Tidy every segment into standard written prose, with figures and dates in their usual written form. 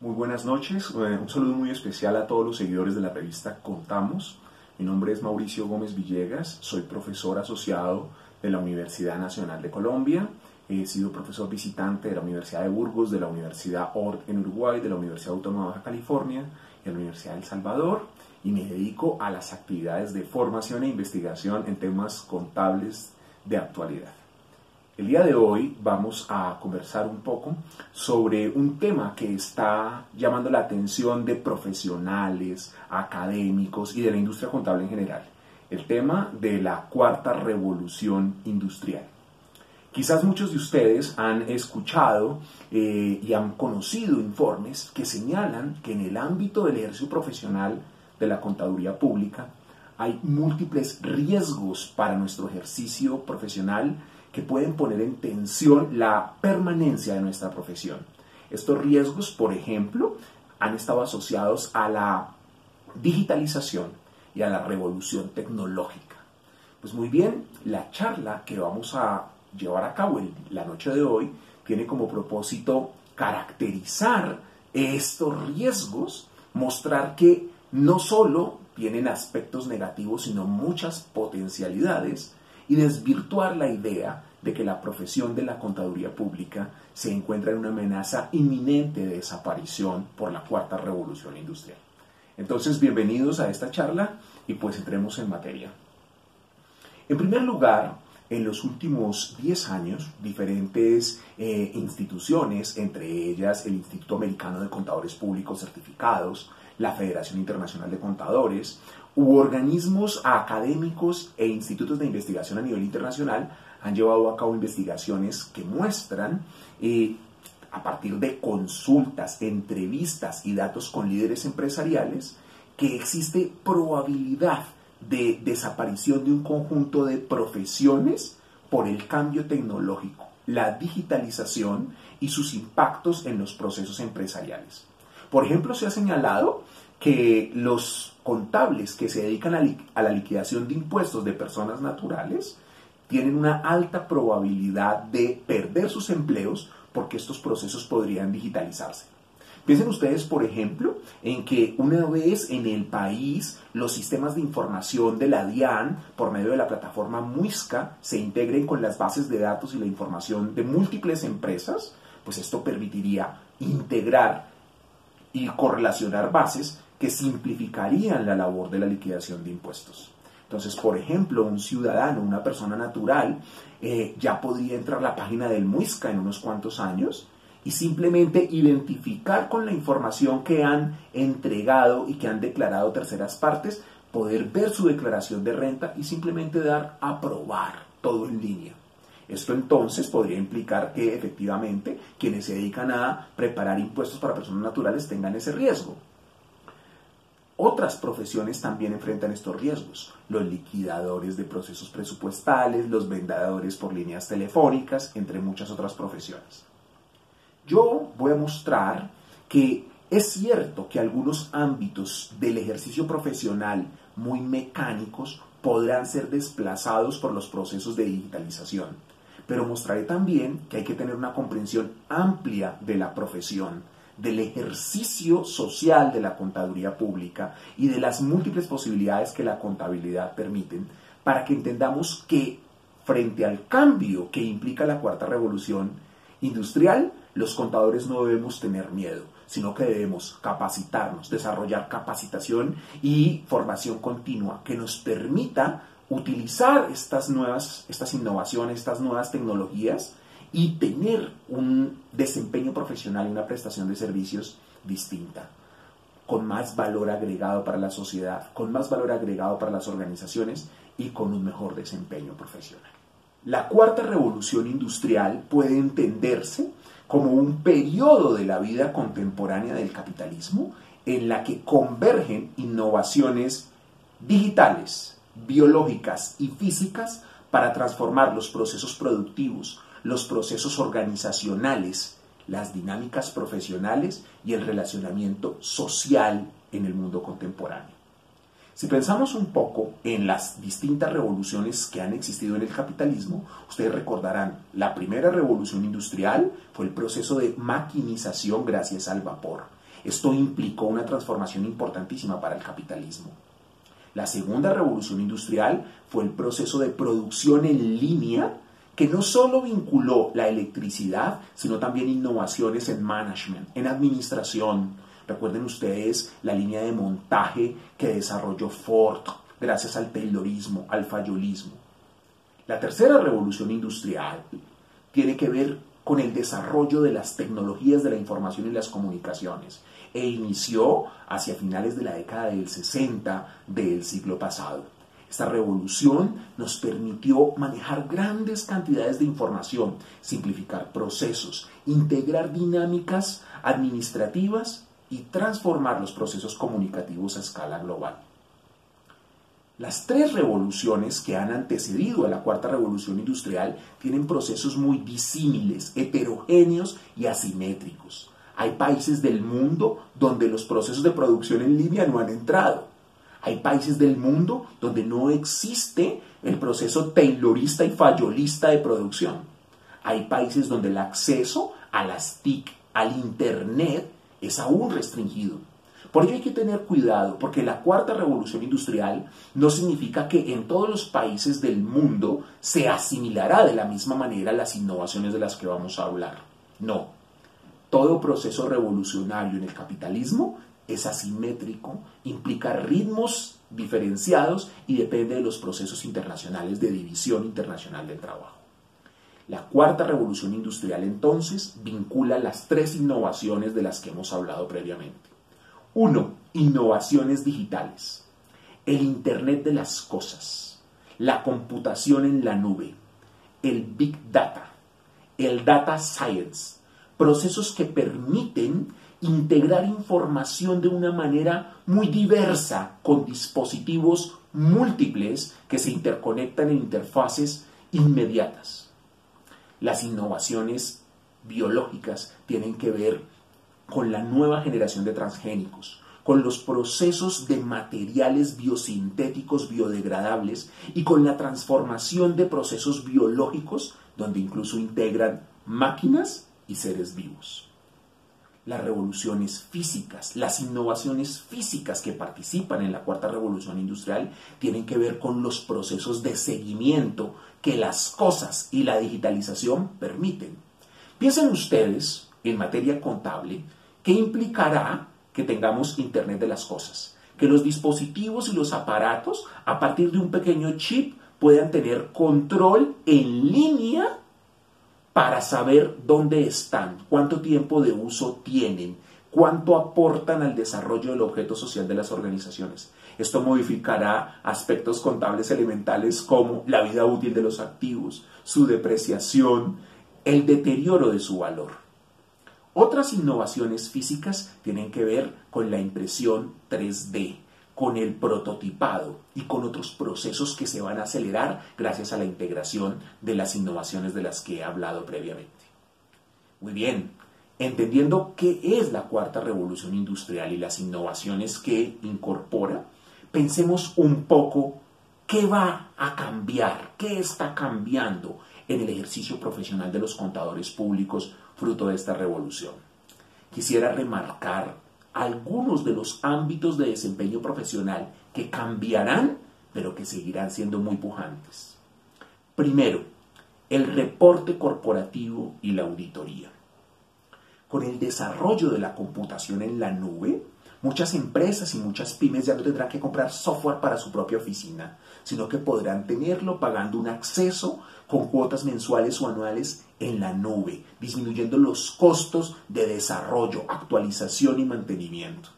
Muy buenas noches, un saludo muy especial a todos los seguidores de la revista Contamos. Mi nombre es Mauricio Gómez Villegas, soy profesor asociado de la Universidad Nacional de Colombia, he sido profesor visitante de la Universidad de Burgos, de la Universidad ORT en Uruguay, de la Universidad Autónoma de Baja California y de la Universidad de El Salvador, y me dedico a las actividades de formación e investigación en temas contables de actualidad. El día de hoy vamos a conversar un poco sobre un tema que está llamando la atención de profesionales, académicos y de la industria contable en general. El tema de la cuarta revolución industrial. Quizás muchos de ustedes han escuchado y han conocido informes que señalan que en el ámbito del ejercicio profesional de la contaduría pública hay múltiples riesgos para nuestro ejercicio profesional que pueden poner en tensión la permanencia de nuestra profesión. Estos riesgos, por ejemplo, han estado asociados a la digitalización y a la revolución tecnológica. Pues muy bien, la charla que vamos a llevar a cabo la noche de hoy tiene como propósito caracterizar estos riesgos, mostrar que no solo tienen aspectos negativos, sino muchas potencialidades, y desvirtuar la idea de que la profesión de la contaduría pública se encuentra en una amenaza inminente de desaparición por la cuarta revolución industrial. Entonces, bienvenidos a esta charla y pues entremos en materia. En primer lugar, en los últimos 10 años, diferentes instituciones, entre ellas el Instituto Americano de Contadores Públicos Certificados, la Federación Internacional de Contadores, u organismos académicos e institutos de investigación a nivel internacional han llevado a cabo investigaciones que muestran, a partir de consultas, entrevistas y datos con líderes empresariales, que existe probabilidad de desaparición de un conjunto de profesiones por el cambio tecnológico, la digitalización y sus impactos en los procesos empresariales. Por ejemplo, se ha señalado que los contables que se dedican a la liquidación de impuestos de personas naturales tienen una alta probabilidad de perder sus empleos porque estos procesos podrían digitalizarse. Piensen ustedes, por ejemplo, en que una vez en el país los sistemas de información de la DIAN, por medio de la plataforma Muisca, se integren con las bases de datos y la información de múltiples empresas, pues esto permitiría integrar y correlacionar bases que simplificarían la labor de la liquidación de impuestos. Entonces, por ejemplo, un ciudadano, una persona natural, ya podría entrar a la página del Muisca en unos cuantos años y simplemente identificar con la información que han entregado y que han declarado terceras partes, poder ver su declaración de renta y simplemente dar a aprobar, todo en línea. Esto entonces podría implicar que efectivamente quienes se dedican a preparar impuestos para personas naturales tengan ese riesgo. Otras profesiones también enfrentan estos riesgos. Los liquidadores de procesos presupuestales, los vendedores por líneas telefónicas, entre muchas otras profesiones. Yo voy a mostrar que es cierto que algunos ámbitos del ejercicio profesional muy mecánicos podrán ser desplazados por los procesos de digitalización, pero mostraré también que hay que tener una comprensión amplia de la profesión, del ejercicio social de la contaduría pública y de las múltiples posibilidades que la contabilidad permiten, para que entendamos que frente al cambio que implica la cuarta revolución industrial, los contadores no debemos tener miedo, sino que debemos capacitarnos, desarrollar capacitación y formación continua que nos permita utilizar estas innovaciones, estas nuevas tecnologías y tener un desempeño profesional y una prestación de servicios distinta, con más valor agregado para la sociedad, con más valor agregado para las organizaciones y con un mejor desempeño profesional. La cuarta revolución industrial puede entenderse como un periodo de la vida contemporánea del capitalismo en la que convergen innovaciones digitales, biológicas y físicas para transformar los procesos productivos, los procesos organizacionales, las dinámicas profesionales y el relacionamiento social en el mundo contemporáneo. Si pensamos un poco en las distintas revoluciones que han existido en el capitalismo, ustedes recordarán, la primera revolución industrial fue el proceso de maquinización gracias al vapor. Esto implicó una transformación importantísima para el capitalismo. La segunda revolución industrial fue el proceso de producción en línea que no solo vinculó la electricidad, sino también innovaciones en management, en administración. Recuerden ustedes la línea de montaje que desarrolló Ford gracias al taylorismo, al fayolismo. La tercera revolución industrial tiene que ver con el desarrollo de las tecnologías de la información y las comunicaciones e inició hacia finales de la década del 60 del siglo pasado. Esta revolución nos permitió manejar grandes cantidades de información, simplificar procesos, integrar dinámicas administrativas y transformar los procesos comunicativos a escala global. Las tres revoluciones que han antecedido a la cuarta revolución industrial tienen procesos muy disímiles, heterogéneos y asimétricos. Hay países del mundo donde los procesos de producción en línea no han entrado. Hay países del mundo donde no existe el proceso taylorista y fayolista de producción. Hay países donde el acceso a las TIC, al Internet, es aún restringido. Por ello hay que tener cuidado, porque la cuarta revolución industrial no significa que en todos los países del mundo se asimilará de la misma manera las innovaciones de las que vamos a hablar. No. Todo proceso revolucionario en el capitalismo es asimétrico, implica ritmos diferenciados y depende de los procesos internacionales de división internacional del trabajo. La cuarta revolución industrial, entonces, vincula las tres innovaciones de las que hemos hablado previamente. 1. Innovaciones digitales. El Internet de las cosas, la computación en la nube, el Big Data, el Data Science, procesos que permiten integrar información de una manera muy diversa con dispositivos múltiples que se interconectan en interfaces inmediatas. Las innovaciones biológicas tienen que ver con la nueva generación de transgénicos, con los procesos de materiales biosintéticos biodegradables y con la transformación de procesos biológicos donde incluso integran máquinas y seres vivos. Las revoluciones físicas, las innovaciones físicas que participan en la cuarta revolución industrial tienen que ver con los procesos de seguimiento que las cosas y la digitalización permiten. Piensen ustedes, en materia contable, ¿qué implicará que tengamos Internet de las cosas? Que los dispositivos y los aparatos, a partir de un pequeño chip, puedan tener control en línea para saber dónde están, cuánto tiempo de uso tienen, cuánto aportan al desarrollo del objeto social de las organizaciones. Esto modificará aspectos contables elementales como la vida útil de los activos, su depreciación, el deterioro de su valor. Otras innovaciones físicas tienen que ver con la impresión 3D, con el prototipado y con otros procesos que se van a acelerar gracias a la integración de las innovaciones de las que he hablado previamente. Muy bien, entendiendo qué es la cuarta revolución industrial y las innovaciones que incorpora, pensemos un poco qué va a cambiar, qué está cambiando en el ejercicio profesional de los contadores públicos fruto de esta revolución. Quisiera remarcar algunos de los ámbitos de desempeño profesional que cambiarán, pero que seguirán siendo muy pujantes. Primero, el reporte corporativo y la auditoría. Con el desarrollo de la computación en la nube, muchas empresas y muchas pymes ya no tendrán que comprar software para su propia oficina, sino que podrán tenerlo pagando un acceso con cuotas mensuales o anuales en la nube, disminuyendo los costos de desarrollo, actualización y mantenimiento.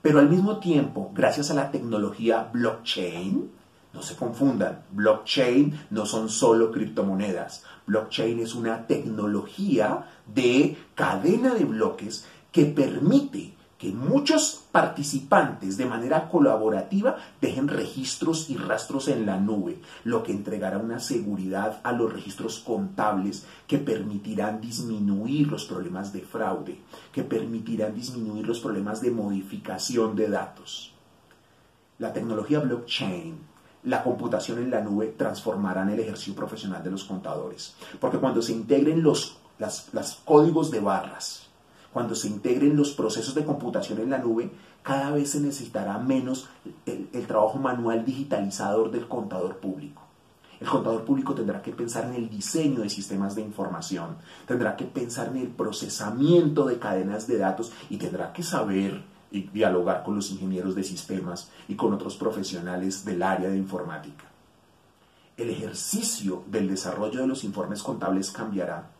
Pero al mismo tiempo, gracias a la tecnología blockchain, no se confundan, blockchain no son solo criptomonedas. Blockchain es una tecnología de cadena de bloques que permite que muchos participantes de manera colaborativa dejen registros y rastros en la nube, lo que entregará una seguridad a los registros contables que permitirán disminuir los problemas de fraude, que permitirán disminuir los problemas de modificación de datos. La tecnología blockchain, la computación en la nube transformarán el ejercicio profesional de los contadores, porque cuando se integren los códigos de barras, cuando se integren los procesos de computación en la nube, cada vez se necesitará menos el trabajo manual digitalizador del contador público. El contador público tendrá que pensar en el diseño de sistemas de información, tendrá que pensar en el procesamiento de cadenas de datos y tendrá que saber y dialogar con los ingenieros de sistemas y con otros profesionales del área de informática. El ejercicio del desarrollo de los informes contables cambiará,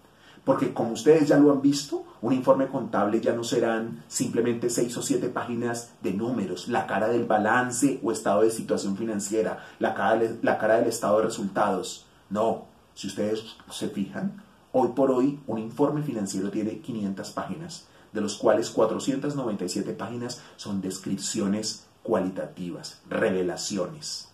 porque como ustedes ya lo han visto, un informe contable ya no serán simplemente 6 o 7 páginas de números, la cara del balance o estado de situación financiera, la cara del estado de resultados. No, si ustedes se fijan, hoy por hoy un informe financiero tiene 500 páginas, de los cuales 497 páginas son descripciones cualitativas, revelaciones.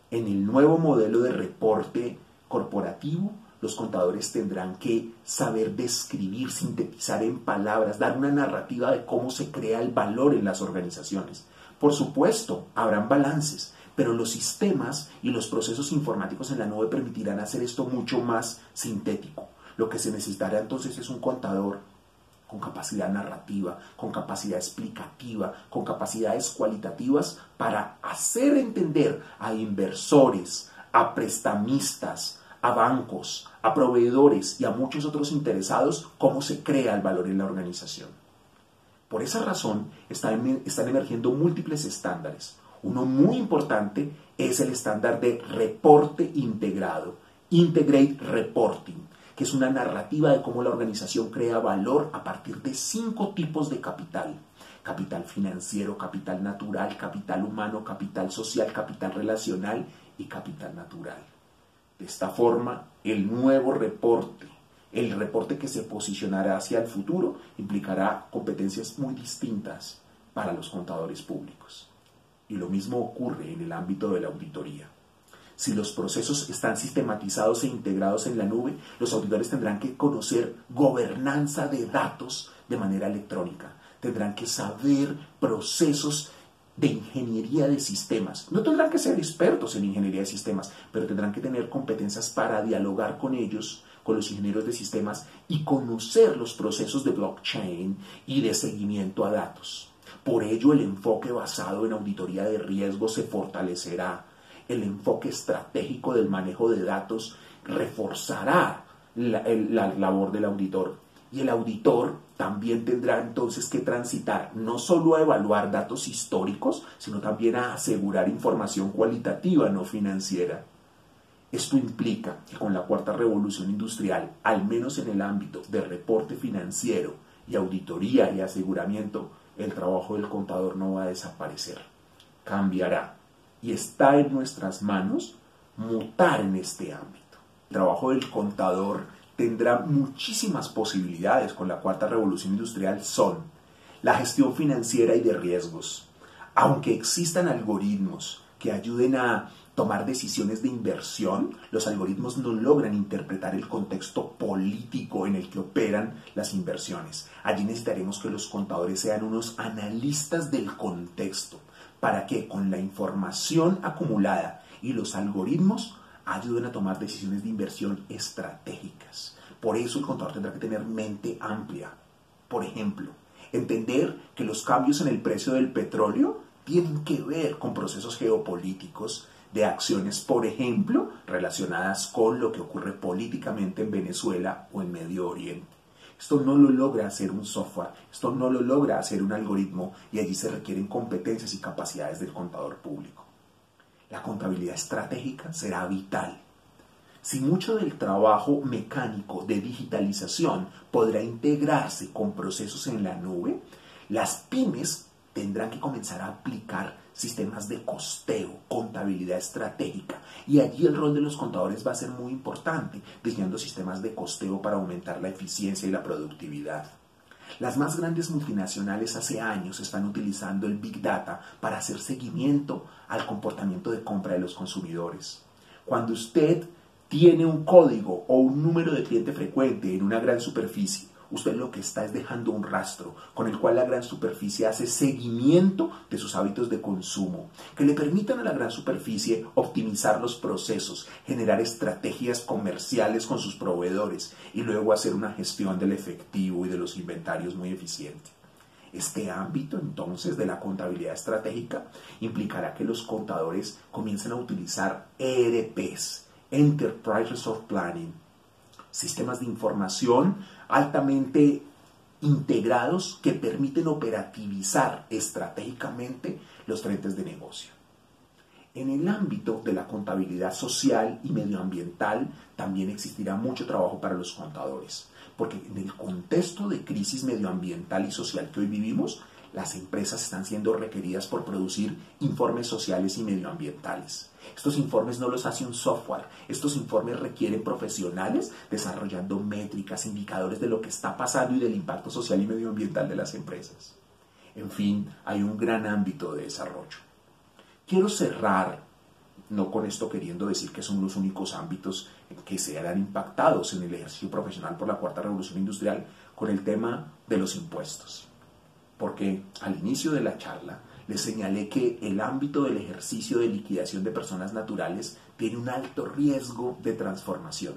En el nuevo modelo de reporte corporativo, los contadores tendrán que saber describir, sintetizar en palabras, dar una narrativa de cómo se crea el valor en las organizaciones. Por supuesto, habrán balances, pero los sistemas y los procesos informáticos en la nube permitirán hacer esto mucho más sintético. Lo que se necesitará entonces es un contador con capacidad narrativa, con capacidad explicativa, con capacidades cualitativas para hacer entender a inversores, a prestamistas, a bancos, a proveedores y a muchos otros interesados cómo se crea el valor en la organización. Por esa razón están emergiendo múltiples estándares. Uno muy importante es el estándar de reporte integrado, Integrate Reporting, que es una narrativa de cómo la organización crea valor a partir de 5 tipos de capital. Capital financiero, capital natural, capital humano, capital social, capital relacional y capital natural. De esta forma, el nuevo reporte, el reporte que se posicionará hacia el futuro, implicará competencias muy distintas para los contadores públicos. Y lo mismo ocurre en el ámbito de la auditoría. Si los procesos están sistematizados e integrados en la nube, los auditores tendrán que conocer gobernanza de datos de manera electrónica. Tendrán que saber procesos de ingeniería de sistemas. No tendrán que ser expertos en ingeniería de sistemas, pero tendrán que tener competencias para dialogar con ellos, con los ingenieros de sistemas y conocer los procesos de blockchain y de seguimiento a datos. Por ello, el enfoque basado en auditoría de riesgo se fortalecerá. El enfoque estratégico del manejo de datos reforzará la labor del auditor. Y el auditor también tendrá entonces que transitar no solo a evaluar datos históricos, sino también a asegurar información cualitativa no financiera. Esto implica que con la cuarta revolución industrial, al menos en el ámbito de reporte financiero y auditoría y aseguramiento, el trabajo del contador no va a desaparecer, cambiará. Y está en nuestras manos mutar en este ámbito. El trabajo del contador tendrá muchísimas posibilidades con la cuarta revolución industrial. Son la gestión financiera y de riesgos. Aunque existan algoritmos que ayuden a tomar decisiones de inversión, los algoritmos no logran interpretar el contexto político en el que operan las inversiones. Allí necesitaremos que los contadores sean unos analistas del contexto, para que con la información acumulada y los algoritmos ayuden a tomar decisiones de inversión estratégicas. Por eso el contador tendrá que tener mente amplia. Por ejemplo, entender que los cambios en el precio del petróleo tienen que ver con procesos geopolíticos de acciones, por ejemplo, relacionadas con lo que ocurre políticamente en Venezuela o en Medio Oriente. Esto no lo logra hacer un software, esto no lo logra hacer un algoritmo y allí se requieren competencias y capacidades del contador público. La contabilidad estratégica será vital. Si mucho del trabajo mecánico de digitalización podrá integrarse con procesos en la nube, las pymes tendrán que comenzar a aplicar sistemas de costeo, contabilidad estratégica, y allí el rol de los contadores va a ser muy importante, diseñando sistemas de costeo para aumentar la eficiencia y la productividad. Las más grandes multinacionales hace años están utilizando el Big Data para hacer seguimiento al comportamiento de compra de los consumidores. Cuando usted tiene un código o un número de cliente frecuente en una gran superficie usted lo que está es dejando un rastro con el cual la gran superficie hace seguimiento de sus hábitos de consumo, que le permitan a la gran superficie optimizar los procesos, generar estrategias comerciales con sus proveedores y luego hacer una gestión del efectivo y de los inventarios muy eficiente. Este ámbito, entonces, de la contabilidad estratégica implicará que los contadores comiencen a utilizar ERPs, Enterprise Resource Planning, sistemas de información altamente integrados que permiten operativizar estratégicamente los frentes de negocio. En el ámbito de la contabilidad social y medioambiental también existirá mucho trabajo para los contadores, porque en el contexto de crisis medioambiental y social que hoy vivimos, las empresas están siendo requeridas por producir informes sociales y medioambientales. Estos informes no los hace un software, estos informes requieren profesionales desarrollando métricas, indicadores de lo que está pasando y del impacto social y medioambiental de las empresas. En fin, hay un gran ámbito de desarrollo. Quiero cerrar, no con esto queriendo decir que son los únicos ámbitos que serán impactados en el ejercicio profesional por la cuarta revolución industrial, con el tema de los impuestos. Porque al inicio de la charla les señalé que el ámbito del ejercicio de liquidación de personas naturales tiene un alto riesgo de transformación.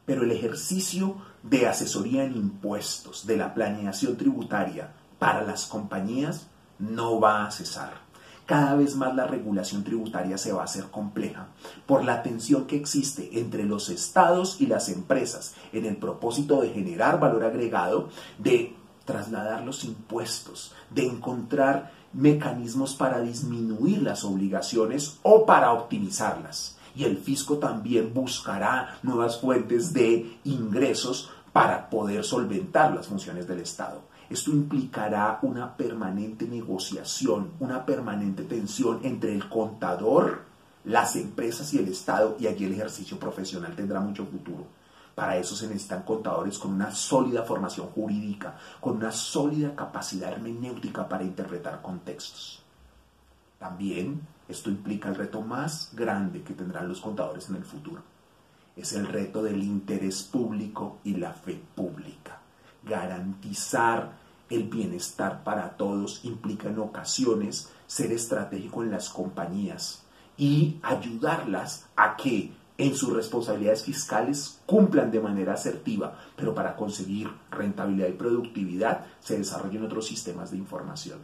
Pero el ejercicio de asesoría en impuestos, de la planeación tributaria para las compañías, no va a cesar. Cada vez más la regulación tributaria se va a hacer compleja por la tensión que existe entre los estados y las empresas en el propósito de generar valor agregado, de trasladar los impuestos, de encontrar mecanismos para disminuir las obligaciones o para optimizarlas. Y el fisco también buscará nuevas fuentes de ingresos para poder solventar las funciones del Estado. Esto implicará una permanente negociación, una permanente tensión entre el contador, las empresas y el Estado, y allí el ejercicio profesional tendrá mucho futuro. Para eso se necesitan contadores con una sólida formación jurídica, con una sólida capacidad hermenéutica para interpretar contextos. También esto implica el reto más grande que tendrán los contadores en el futuro. Es el reto del interés público y la fe pública. Garantizar el bienestar para todos implica en ocasiones ser estratégico en las compañías y ayudarlas a que en sus responsabilidades fiscales cumplan de manera asertiva, pero para conseguir rentabilidad y productividad se desarrollen otros sistemas de información.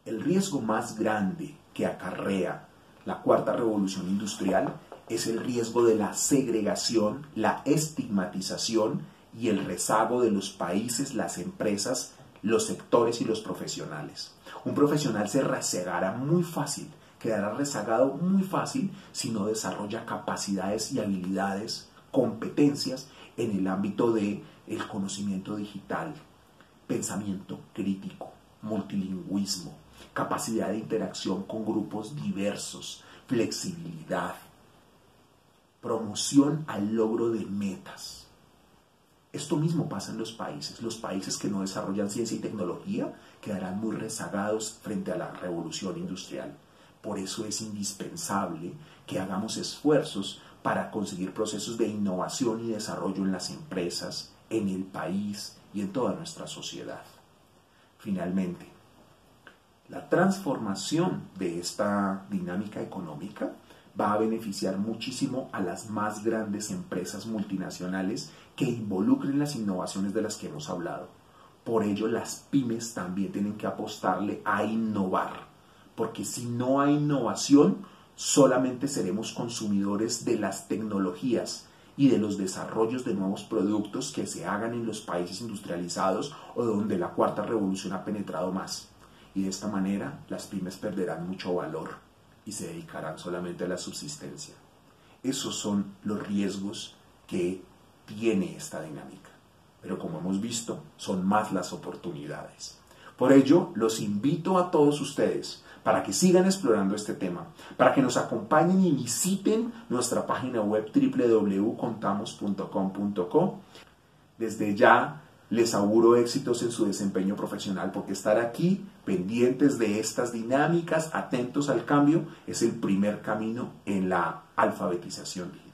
El riesgo más grande que acarrea la cuarta revolución industrial es el riesgo de la segregación, la estigmatización y el rezago de los países, las empresas, los sectores y los profesionales. Un profesional se rezagará muy fácil, quedará rezagado muy fácil si no desarrolla capacidades y habilidades, competencias en el ámbito del conocimiento digital, pensamiento crítico, multilingüismo, capacidad de interacción con grupos diversos, flexibilidad, promoción al logro de metas. Esto mismo pasa en los países que no desarrollan ciencia y tecnología quedarán muy rezagados frente a la revolución industrial. Por eso es indispensable que hagamos esfuerzos para conseguir procesos de innovación y desarrollo en las empresas, en el país y en toda nuestra sociedad. Finalmente, la transformación de esta dinámica económica va a beneficiar muchísimo a las más grandes empresas multinacionales que involucren las innovaciones de las que hemos hablado. Por ello, las pymes también tienen que apostarle a innovar, porque si no hay innovación, solamente seremos consumidores de las tecnologías y de los desarrollos de nuevos productos que se hagan en los países industrializados o donde la cuarta revolución ha penetrado más. Y de esta manera, las pymes perderán mucho valor y se dedicarán solamente a la subsistencia. Esos son los riesgos que tiene esta dinámica. Pero como hemos visto, son más las oportunidades. Por ello, los invito a todos ustedes para que sigan explorando este tema, para que nos acompañen y visiten nuestra página web www.contamos.com.co. Desde ya les auguro éxitos en su desempeño profesional, porque estar aquí pendientes de estas dinámicas, atentos al cambio, es el primer camino en la alfabetización digital.